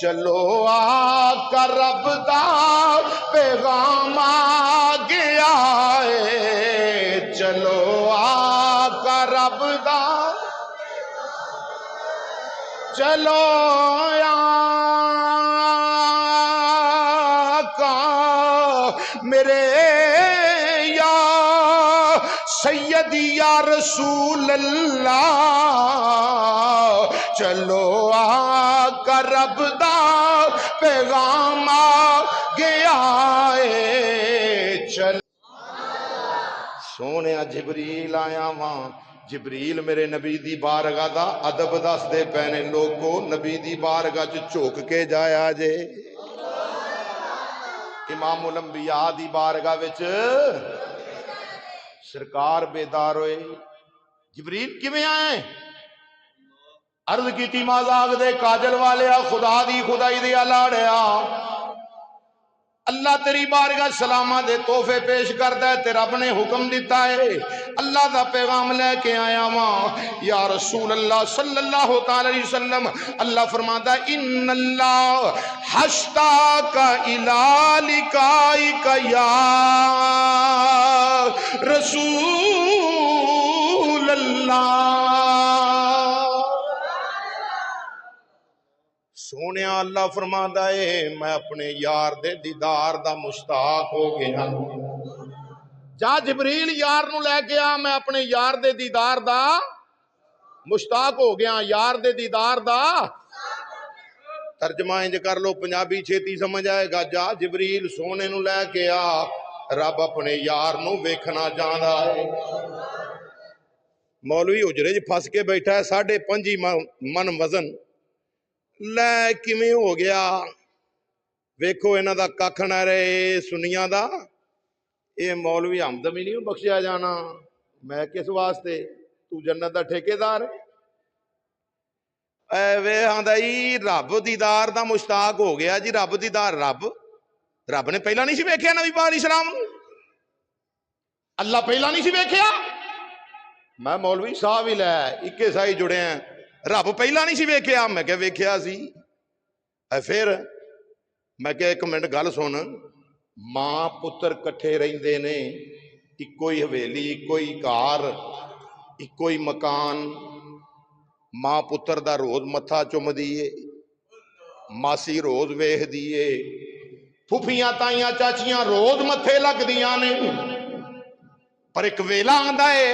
چلو آقا رب دا پیغام آ گیا ہے، چلو آقا رب دا، چلو آقا میرے یا سیدی یا رسول اللہ، چلو آقا رب دا پیغام آ گیا ہے، چلو سونے جبریل آیا وہاں، جبریل میرے نبی دی بارگاہ دا ادب دس دے پینے، لوگو نبی دی بارگاہ چوک کے جایا جے، امام الانبیاء دی بارگاہ وچ سرکار بیدار ہوئے، جبریل کیویں آئے؟ عرض کیتی مازاغ دے کاجل والیا، خدا دی خدائی دیا لاڑیا، اللہ تیری بارگاہ سلامہ دے تحفے پیش کرتا ہے، تیرا اپنے حکم دیتا ہے، اللہ دا پیغام لے کے آیا ماں یا رسول اللہ صلی اللہ علیہ وسلم، اللہ فرماتا ہے ان اللہ حشتاک الی لقائک یا رسول اللہ، سونے اللہ فرماتا ہے میں اپنے یار دے دیدار دا مشتاق ہو گیا، جا جبریل یار نو لے گیا، میں اپنے یار دے دیدار دا مشتاق ہو گیا، یار دے دیدار دا ترجمہ انج کر لو، پنجابی چھیتی سمجھ آئے گا، جا جبریل سونے نو لے کے آ، رب اپنے یار نو ویکھنا جاندا ہے۔ مولوی اجرے جی پھس کے بیٹھا ہے 5.5 من وزن، لے کیویں ہو گیا؟ ویکھو انہاں دا ککھ نہ رہے سنیاں دا، اے مولوی حمدمی نہیں بخشیا جانا، میں کس واسطے؟ تو جنت دا ٹھیکیدار ہے، اے وے ہاندائی رب دیدار دا مشتاق ہو گیا جی، رب دیدار، رب نے پہلا نہیں سی ویکھیا نبی پاک علیہ السلام، اللہ پہلا نہیں سی ویکھیا، میں مولوی صاحب ہی لے اکے سائی جڑے ہیں، رب پہلا نہیں سی ویکھیا، میں کہ ویکھیا سی، اے پھر میں کہ ایک منٹ گل سن، ماں پتر کٹھے رہندے نے، اکو ہی حویلی، اکو ہی گھر، اکو ہی مکان، ماں پتر دا روز متھا چم دیئے، ماسی روز ویکھ دیئے، پھپھیاں تائیاں چاچیاں روز متھے لگ دیاں نے، پر ایک ویلا آندا ہے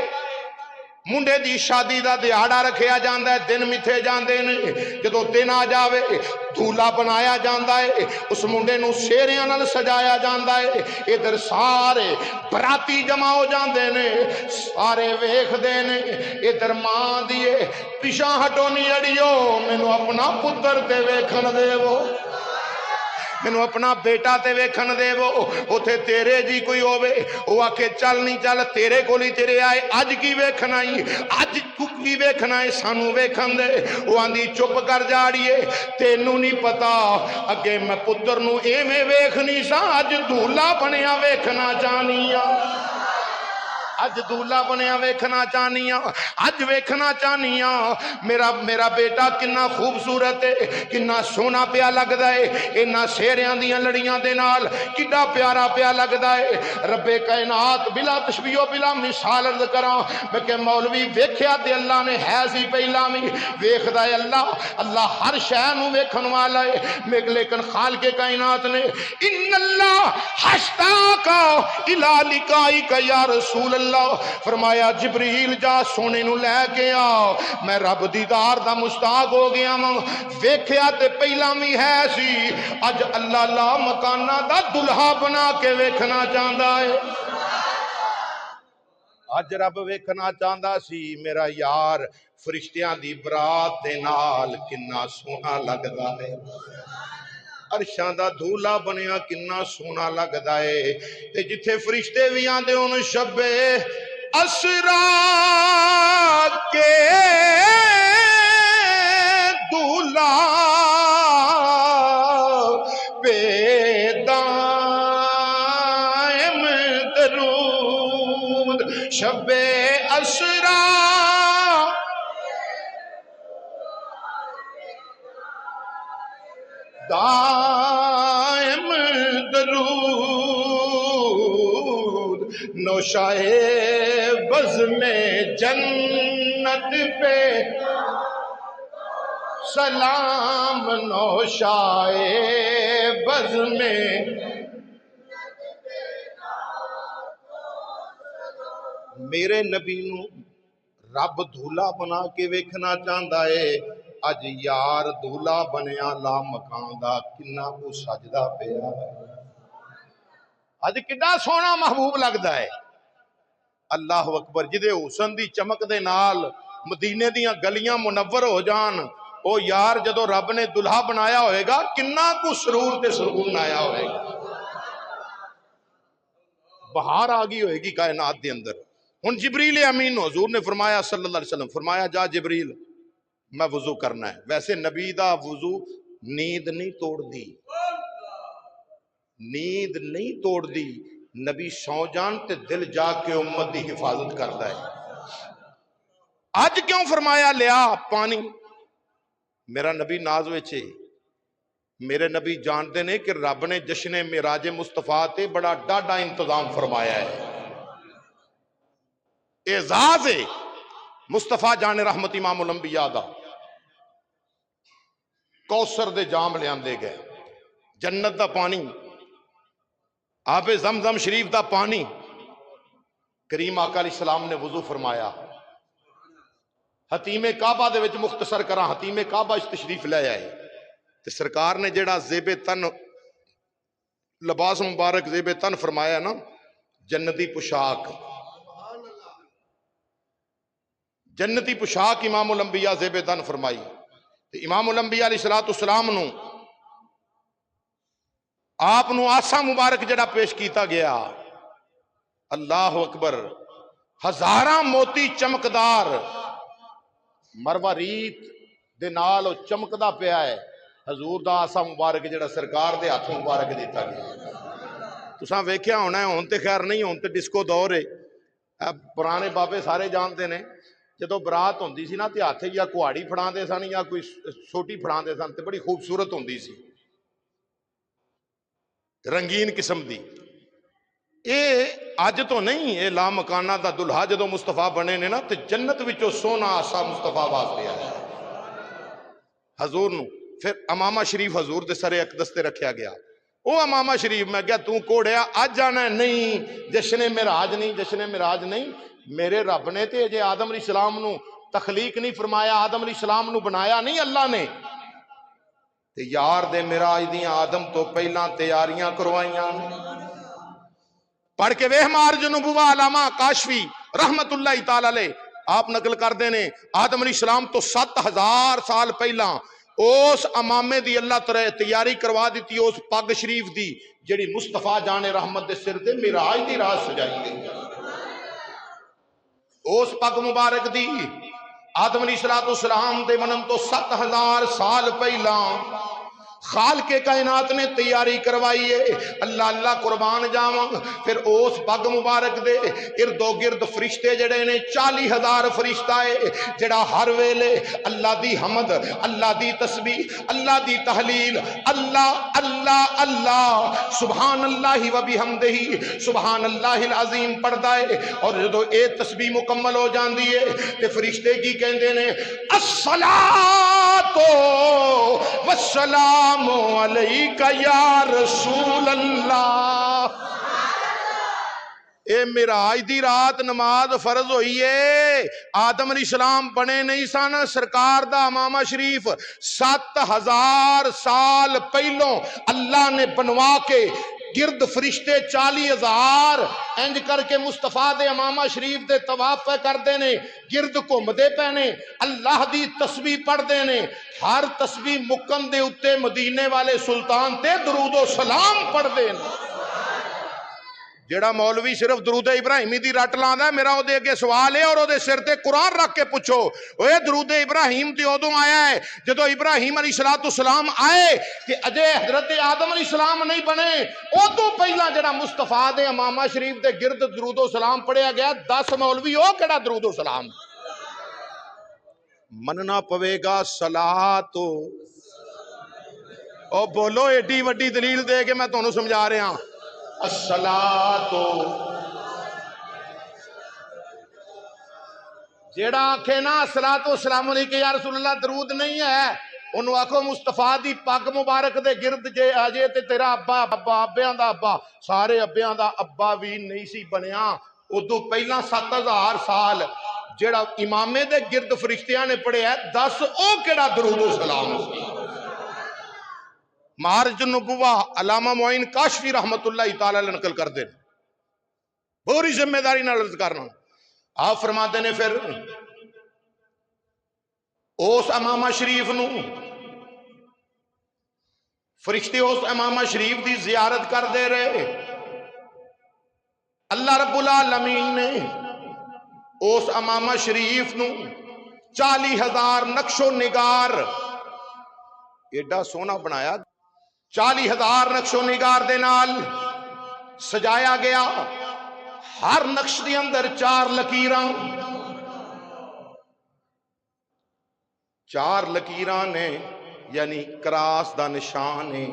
منڈے دی شادی دا دیہاڑا رکھیا جاندا ہے، دن مٹھے جاندے نے، جدو دن آ جاوے دھولا بنایا جاندا ہے، اس منڈے نو سیریاں نال سجایا جاندا ہے، ادھر سارے براتی جمع ہو جاندے نے، سارے ویکھ دے نے، ادھر ماں دیے پیچھے ہٹو نہیں اڑیو، مینوں اپنا پتر تے ویکھن دے وہ، مینوں اپنا بیٹا تے ویکھن دے وہ، اوتھے تیرے جی کوئی ہووے او آکھے چل نہیں چل تیرے کول ہی تیرے آئے، اج کی ویکھنا ہی، اج تو کی ویکھنا ہے سانو ویکھن دے، او آندی چپ کر جاڑیے، تینوں نہیں پتا اگے میں پتر نو ایویں ویکھنی سا، اج دھولا بنیا ویکھنا چاہنیاں، اج دھولا بنیا ویکھنا چاہنیاں، اج ویکھنا چاہنیاں میرا بیٹا کنا خوبصورت ہے، کنا سونا پیا لگدا ہے، انہاں شیریاں دیاں لڑیاں دے نال کڈا پیارا پیا لگدا ہے، رب کائنات بلا تشبیہ و بلا مثال عرض کراں، میں کہ مولوی ویکھیا تے اللہ نے ہے سی پہلا وی ویکھدا ہے، اللہ ہر شے نو ویکھن والا ہے، لیکن خالق کائنات نے ان اللہ حشتاک الی لقائک یا رسول اللہ فرمایا جبریل جا سونے نو لے کے آ، میں رب دیدار دا مشتاق ہو گیا ہوں، ویکھیا تے پہلا بھی ہے سی، اج اللہ لا مکانہ دا دلہا بنا کے ویکھنا چاہندا ہے، اج رب ویکھنا چاہندا سی میرا یار فرشتیاں دی برات دے نال کنا سونا لگدا ہے، عرشاں دا دھولا بنیا کنا سونا لگدا ہے، تے جتھے فرشتے بھی آندے ہون شبے اسرا کے دھولا پہ دائم درود، شبے اسرا دائم درود نوشائے بزم جنت پہ سلام نوشائے بزم میرے نبی نو رب دھولا بنا کے ویکھنا چاہتا ہے اج یار دھولا بنیا لا مکان دا کنا کو سجدہ پیا اج کنا سونا محبوب لگتا ہے اللہ اکبر جدے حسن دی چمک دے نال مدینے دیاں گلیاں منور ہو جان او یار جدو رب نے دلہا بنایا ہوئے گا کنا کو سرور تے سرگون آیا ہوئے گا بہار آگی ہوئے گی کائنات دے اندر ہن جبریل امین حضور نے فرمایا صلی اللہ علیہ وسلم فرمایا جا جبریل میں وضو کرنا ہے ویسے نبی دا وضو نیند نہیں توڑ دی نیند نہیں توڑ دی نبی سو جان تے دل جا کے امت دی حفاظت کرتا ہے آج کیوں فرمایا لیا پانی میرا نبی ناز وچے میرے نبی جانتے نے کہ رب نے جشن معراج مصطفیٰ تے بڑا ڈاڈا انتظام فرمایا ہے اعزاز مصطفیٰ جان رحمت امام الانبیاء دا کوثر دے جام لے آندے گئے جنت دا پانی آب زمزم شریف دا پانی کریم آقا علیہ السلام نے وضو فرمایا حتیم کعبہ دے وچ مختصر کراں حتیم کعبہ اس تشریف لے آئے تے سرکار نے جڑا زیب تن لباس مبارک زیب تن فرمایا نا جنتی پوشاک جنتی پوشاک امام الانبیاء زیب تن فرمائی تے امام الانبیاء علیہ السلام نو آپ نو آسا مبارک جڑا پیش کیتا گیا اللہ اکبر ہزاراں موتی چمکدار مروا ریت دے نال چمکدا پیا ہے حضور دا آسا مبارک جڑا سرکار دے ہاتھ مبارک دیتا گیا تساں ویکھیا ہونا ہے ہن تے خیر نہیں ہن تے ڈسکو دور ہے پرانے بابے سارے جانتے نے جدو برات ہوندی سی نا تے ہاتھ یا کہاڑی پھڑاندے سن یا کوئی چھوٹی پھڑاندے سن تے بڑی خوبصورت ہوندی سی رنگین قسم دی اے اج تو نہیں اے لا مکانہ دا دلہا جدو مصطفیٰ بنے نے نا تے جنت وچوں سونا آسا مصطفیٰ واسطے آیا حضور نو پھر امامہ شریف حضور دے سرے اقدس تے رکھیا گیا او امامہ شریف میں کیا توں کوڑیا آج جانا ہے نہیں جشن معراج نہیں میرے رب نے تے جے آدم علیہ السلام نو تخلیق نہیں فرمایا آدم علیہ السلام نو بنایا نہیں اللہ نے تے یار دے معراج دیاں آدم تو پہلاں تیاریاں کروائیاں پڑھ کے ویہ مارج نبوہ علامہ کاشفی رحمت اللہ تعالی علیہ آپ نقل کر دینے آدم علیہ السلام تو 7000 سال پہلاں اس امامے دی اللہ تعالی تیاری کروا دیتی اس پگ شریف دی جڑی مصطفیٰ جان رحمت دے سر دے معراج دی راز سجائی گئی اس پگ مبارک دی آدم علیہ السلام دے منن تو 7000 سال پہلاں خالق کائنات نے تیاری کروائی ہے اللہ اللہ قربان جاواں پھر اس پگ مبارک دے ارد و گرد فرشتے جڑے نے 40,000 فرشتہ ہے جڑا ہر ویلے اللہ دی حمد اللہ دی تسبیح اللہ دی تحلیل اللہ اللہ اللہ سبحان اللہ و بحمدہ سبحان اللہ العظیم پڑھدا ہے اور جدو اے تسبیح مکمل ہو جاندی ہے تے فرشتے کی کہندے نے الصلاۃ والسلام علیکہ یا رسول اللہ اے معراج دی رات نماز فرض ہوئی ہے آدم علیہ السلام بنے نہیں سن سرکار دا امامہ شریف 7000 سال پہلوں اللہ نے بنوا کے گرد فرشتے 40,000 انج کر کے مصطفیٰ دے امامہ شریف دے طواف پہ کر دینے گرد گھوم دے پینے اللہ دی تسبیح پڑھ دینے ہر تسبیح مکم دے اتے مدینے والے سلطان تے درود و سلام پڑھ دینے جڑا مولوی صرف درود ابراہیمی دی رٹ لاندا ہے میرا او دے اگے سوال ہے اور او دے سر تے قرآن رکھ کے پوچھو اوے درود ابراہیم تے اودوں آیا ہے جدو ابراہیم علیہ السلام آئے کہ اجے حضرت آدم علیہ السلام نہیں بنے او تو پہلا جڑا مصطفیٰ دے امامہ شریف دے گرد درود و سلام پڑھیا گیا 10 مولوی او کیڑا درود و سلام مننا پوے گا صلاۃ او بولو ایڈی وڈی دلیل دے کے میں تانوں سمجھا رہا ہوں الصلاۃ جیڑا آکھے نا الصلاۃ والسلام علیکہ یا رسول اللہ درود نہیں ہے انہوں آکھو مصطفیٰ دی پگ مبارک دے گرد جے آجے تے تیرا ابا ابیاں دا ابا سارے ابیاں دا ابا بھی نہیں سی بنیا ادو پہلا 7000 سال جیڑا امامے دے گرد فرشتیاں نے پڑھے ہے دس او کیڑا درود و سلام سی معارج النبوہ علامہ معین کاشفی رحمت اللہ تعالی نقل کر دے پوری ذمہ داری نال عرض کرنا آپ فرماتے نے پھر اس امامہ شریف نو فرشتے اس امامہ شریف دی زیارت کر دے رہے اللہ رب العالمین نے اس امامہ شریف نو 40,000 نقش و نگار ایڈا سونا بنایا 40,000 نقش و نگار دے نال سجایا گیا ہر نقش دے اندر 4 لکیراں 4 لکیراں نے یعنی کراس دا نشان ہے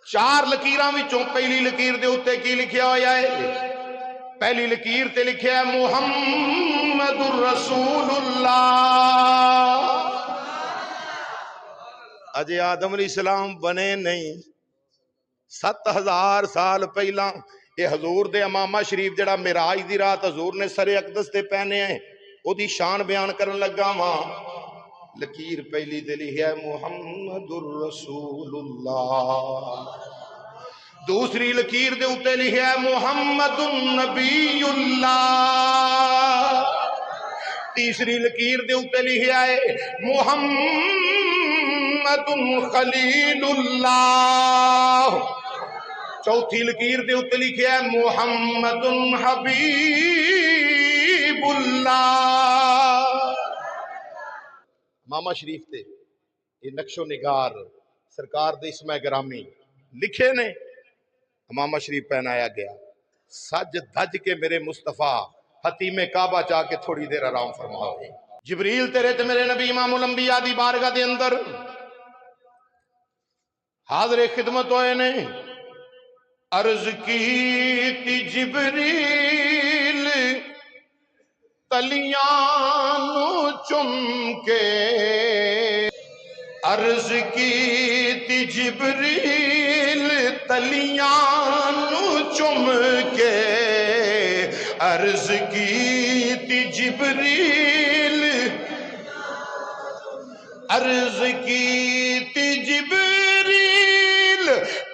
4 لکیراں وچوں پہلی لکیر دے اوتے کی لکھیا ہویا ہے پہلی لکیر تے لکھیا ہے محمد الرسول اللہ اجے آدم علیہ السلام بنے نہیں 7000 سال پہلا یہ حضور دے امامہ شریف جڑا معراج دی رات حضور نے سر اقدس تے پہنے ہیں او دی شان بیان کرن لگا واں لکیر پہلی تے لکھیا ہے محمد الرسول اللہ دوسری لکیر دے اوتے لکھیا ہے محمد النبی اللہ تیسری لکیر دے اوتے لکھیا ہے محمد خلیل اللہ چوتھی لکیر دے اوتے لکھیا ہے محمد حبیب اللہ امامہ شریف تے یہ نقش و نگار سرکار دے اسمہ گرامی لکھے نے امامہ شریف پہنایا گیا سج دھج کے میرے مصطفیٰ حتیم کعبہ چاہ کے تھوڑی دیر آرام فرماؤ جبریل تیرے تے میرے نبی امام الانبیاء دی بارگاہ دے اندر حاضر خدمت ہوئے نے عرض کی تی جبریل تلیاں نو چم کے عرض کی تی جبریل تلیاں نو چم کے عرض کی تی جبریل عرض کی تی جبریل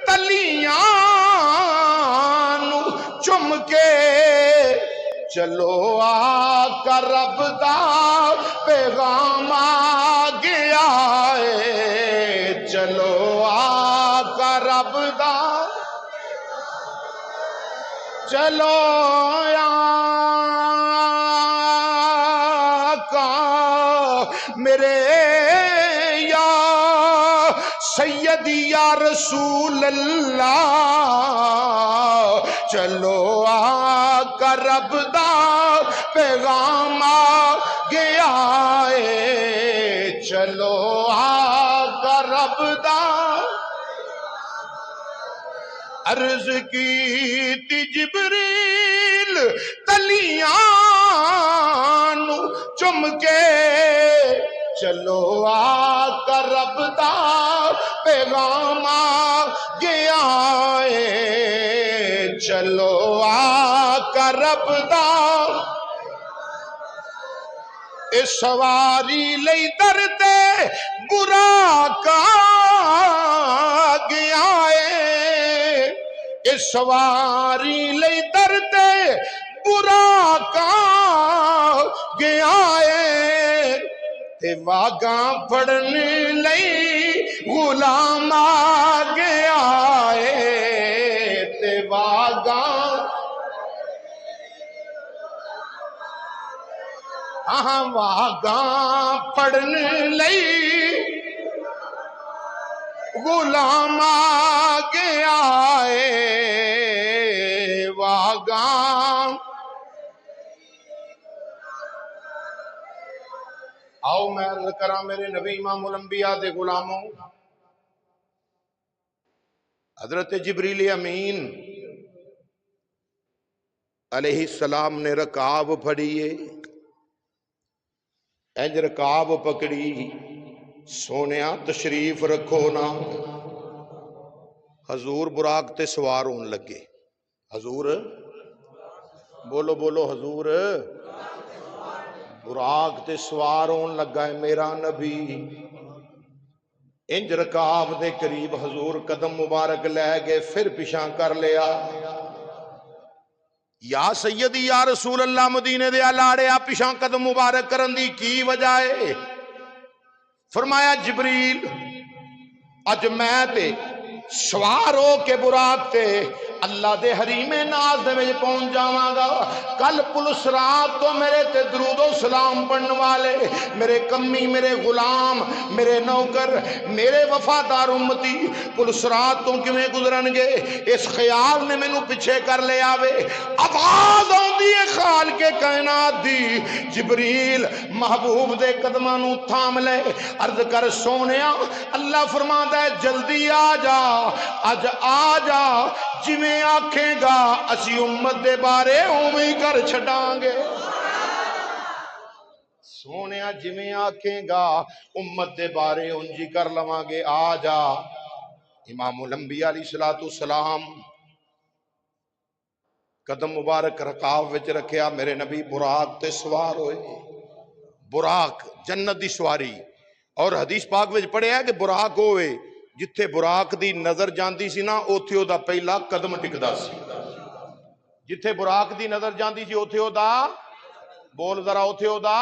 تلیاں نو چم کے چلو آقا رب دا پیغام آ گیا ہے چلو آقا رب دا چلو آقا میرے یا سیدی یا رسول اللہ چلو آقا رب دا پیغام آ گیا ہے چلو آقا رب دا عرض کی تی جبریل تلیاں نو چم کے چلو آقا رب دا پیغام آ گیا ہے چلو آقا رب دا اے سواری لئی در تے برا کا گیا ہے اے سواری لئی در تے برا کا گیا ہے تے واگاں پڑھن لئی غلام آ گیا ہے تے واگاں واگاں پڑھن لئی غلام آ گیا ہے واگاں آؤ میں عرض کرا میرے نبی امام الانبیاء دے غلاموں، حضرت جبریل امین علیہ السلام نے رکاب پھڑیے، انج رکاب پکڑی، سونیا تشریف رکھو نا، حضور براق تے سوار ہون لگے۔ حضور بولو بولو، حضور براق تے سوار ہون لگا ہے میرا نبی۔ انج رکاب دے قریب حضور قدم مبارک لے گئے، پھر پیشاں کر لیا، یا سیدی یا رسول اللہ مدینے دے لاڑیا پیشاں قدم مبارک کرن دی کی وجہ ہے؟ فرمایا جبریل اج میں تے سوار ہو کے براق تے اللہ دے حریم ناز دے وچ پہنچ جاواں گا، کل پلس رات تو میرے تے درود و سلام پڑھن والے میرے کمی، میرے غلام، میرے نوکر، میرے وفادار امتی پلس رات تو کیویں گزرن گے، اس خیال نے مینوں پیچھے کر لیا وے۔ آواز آندی ہے خالق کائنات دی، جبریل محبوب دے قدماں نوں تھام لے، عرض کر سونیا اللہ فرماندا ہے جلدی آ جا، اج آ جا، جویں آکھیں گا اسی امت دے بارے اوویں کر چھڈاں گے۔ سونیا جویں آکھیں گا امت دے بارے انجی کر لواں گے، آ جا۔ امام الانبیاء علیہ السلام قدم مبارک رکاب وچ رکھیا، میرے نبی براق تے سوار ہوئے۔ براق جنت دی سواری، اور حدیث پاک وچ پڑھیا ہے کہ براق ہوئے جتھے براق دی نظر جاندی سی نا اوتھے او دا پہلا قدم ٹکدا سی، جتھے براق دی نظر جاندی سی اوتھے او دا، بول ذرا اوتھے او دا۔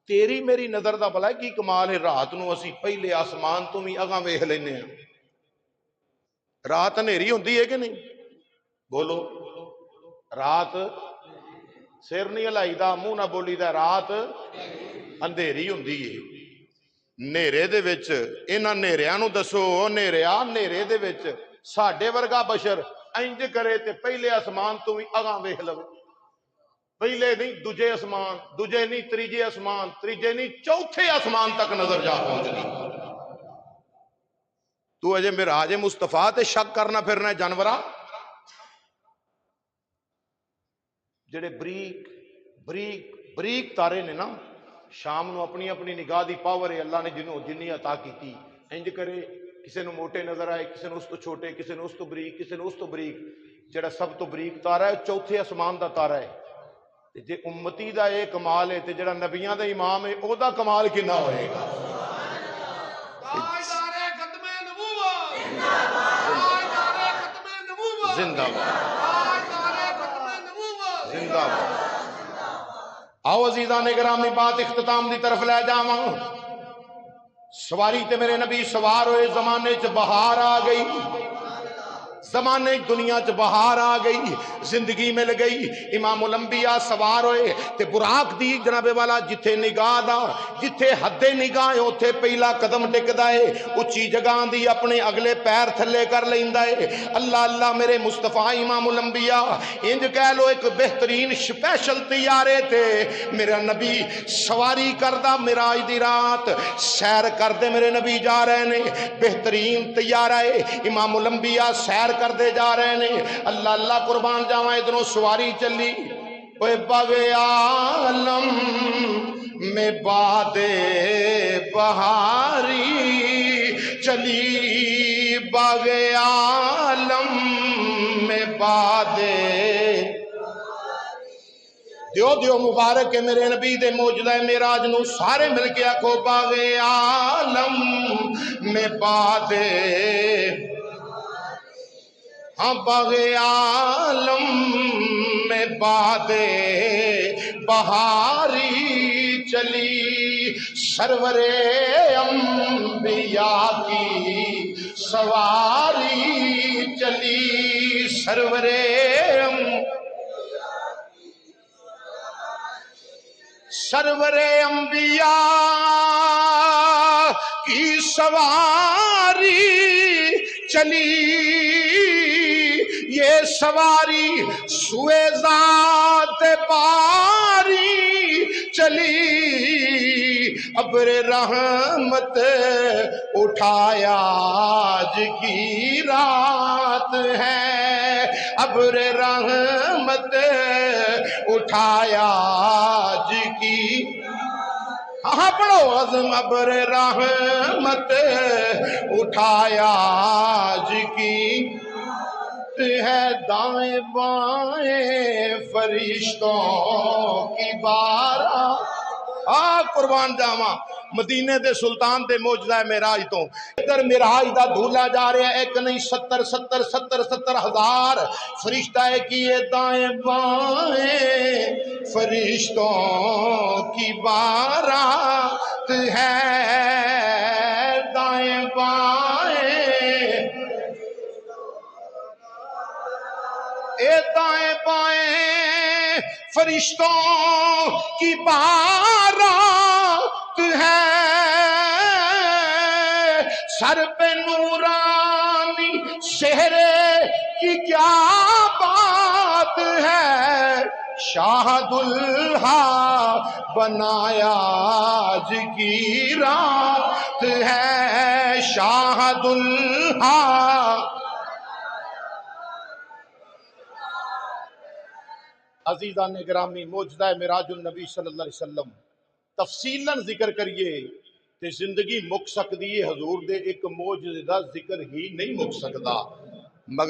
تیری میری نظر دا بھلا کی کمال ہے، رات نو اسی پہلے آسمان تو بھی اگاں ویکھ لینے ہیں۔ رات ہنیری ہوندی ہے کہ نہیں؟ بولو، رات سر نہیں ہلائی دا، منہ نہ بولی دا، رات اندھیری ہوندی ہے۔ نیرے دے وچ انہاں نیریاں نو دسو، نیریا نیرے دے وچ ساڈے ورگا بشر انج کرے تے پہلے آسمان تو بھی اگاں ویکھ لو، پہلے نہیں دوجے آسمان، دوجے نہیں تریجے آسمان، تریجے نہیں چوتھے آسمان تک نظر جا پہنچ گئی۔ تو اجے معراج مصطفیٰ تے شک کرنا پھرنا جانوراں، جڑے بریک بریک بریک تارے نے نا، شام نو اپنی اپنی نگاہ دی پاور ہے، اللہ نے جنی عطا کیتی، انج کرے کسے نو موٹے نظر آئے، کسے نو اس تو چھوٹے، کسے نو اس تو بریک، کسے نو اس تو بریک، جڑا سب تو بریک تارا ہے چوتھے آسمان دا تارا ہے۔ جے امتی دا اے کمال ہے تے جڑا نبیاں دا امام ہے او دا کمال کنا ہوئے گا؟ زندہ باد، زندہ باد۔ آؤ عزیزان گرامی بات اختتام دی طرف لے جاواں۔ سواری تے میرے نبی سوار ہوئے، زمانے چ بہار آ گئی، زمانے دنیا چ بہار آ گئی، زندگی مل گئی۔ امام الانبیاء سوار ہوئے تے براق دی جناب والا جتھے نگاہ دا، جتھے حد نگاہ اوتھے پہلا قدم ٹکدا ہے، اچھی جگہ دی اپنے اگلے پیر تھلے کر لیندا ہے۔ اللہ اللہ میرے مصطفیٰ امام الانبیاء انج کہہ لو ایک بہترین سپیشل طیارے تے میرا نبی سواری کردہ، معراج دی رات سیر کردے میرے نبی جا رہے نے، بہترین طیارہ ہے، امام الانبیاء سیر کر دے جا رہے نے۔ اللہ اللہ قربان جاواں ادھروں سواری چلی، اوے باغ عالم میں باد بہاری چلی، باغ عالم میں باد دیو مبارک ہے میرے نبی دے موجدہ معراج نو سارے مل کے آکھو باغ عالم میں باد، ہاں باغ عالم میں باد بہاری چلی، سرور انبیاء کی سواری چلی، سرور انبیاء کی سواری چلی، یہ سواری سوئے ذات باری چلی، ابر رحمت اٹھایا آج کی رات ہے، ابر رحمت اٹھایا آج کی، ہاں پڑھو، عزم ابر رحمت اٹھایا آج کی ہے، دائیں بائیں فرشتوں کی بارات، قربان جاواں مدینے دے سلطان دے موجزہ معراج تو ادھر معراج دا دھولا جا رہا ہے، ایک نہیں 70 ہزار فرشتہ ہے کہ یہ دائیں بائیں فرشتوں کی بارات ہے، دائیں بائیں اے دائیں بائیں فرشتوں کی بارات ہے، سر پہ نورانی چہرے کی کیا بات ہے، شاہ دلہا بنایا آج کی رات ہے، شاہ دلہا۔ عزیزان گرامی موجزہ معراج النبی صلی اللہ علیہ وسلم تفصیلاً ذکر کریے تے زندگی مک سکتی ہے، حضور دے ایک موجزے دا ذکر ہی نہیں مک سکتا۔